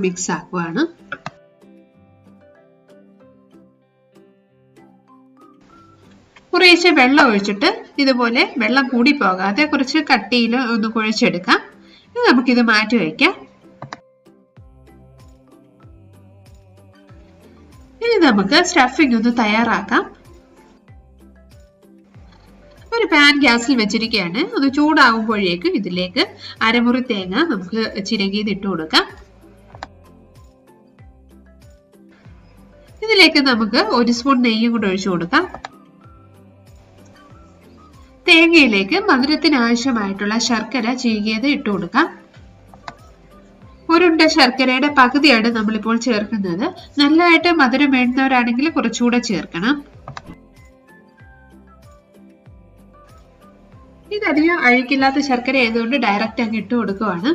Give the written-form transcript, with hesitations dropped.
Mix ആക്കുവാണ്. കുറേശ്ശെ വെള്ളം ഒഴിച്ചിട്ട് ഇതുപോലെ വെള്ളം കൂടി പോകാതെ കുറച്ച് കട്ടിയിൽ ഒന്ന് കുഴച്ചെടുക്കാം. നമുക്കിത് മാറ്റി വയ്ക്കാം. ഇനി നമുക്ക് സ്റ്റഫിംഗ് ഒന്ന് തയ്യാറാക്കാം. ഒരു പാൻ ഗ്യാസിൽ വെച്ചിരിക്കുകയാണ്. അത് ചൂടാകുമ്പോഴേക്കും ഇതിലേക്ക് അരമുറി തേങ്ങ നമുക്ക് ചിരകിയത് ഇട്ട് കൊടുക്കാം. ഇതിലേക്ക് നമുക്ക് 1 സ്പൂൺ നെയ്യും കൂടെ ഒഴിച്ചു കൊടുക്കാം. തേങ്ങയിലേക്ക് മധുരത്തിന് ആവശ്യമായിട്ടുള്ള ശർക്കര ചീകിയത് ഇട്ട് കൊടുക്കാം. ഒരുണ്ട ശർക്കരയുടെ പകുതിയാണ് നമ്മളിപ്പോൾ ചേർക്കുന്നത്. നല്ലതായിട്ട് മധുരം വേണ്ടുന്നവരാണെങ്കിൽ കുറച്ചുകൂടെ ചേർക്കണം. ഇതധികം അഴുക്കില്ലാത്ത ശർക്കര ആയതുകൊണ്ട് ഡയറക്റ്റ് അങ്ങ് ഇട്ട് കൊടുക്കുവാണ്.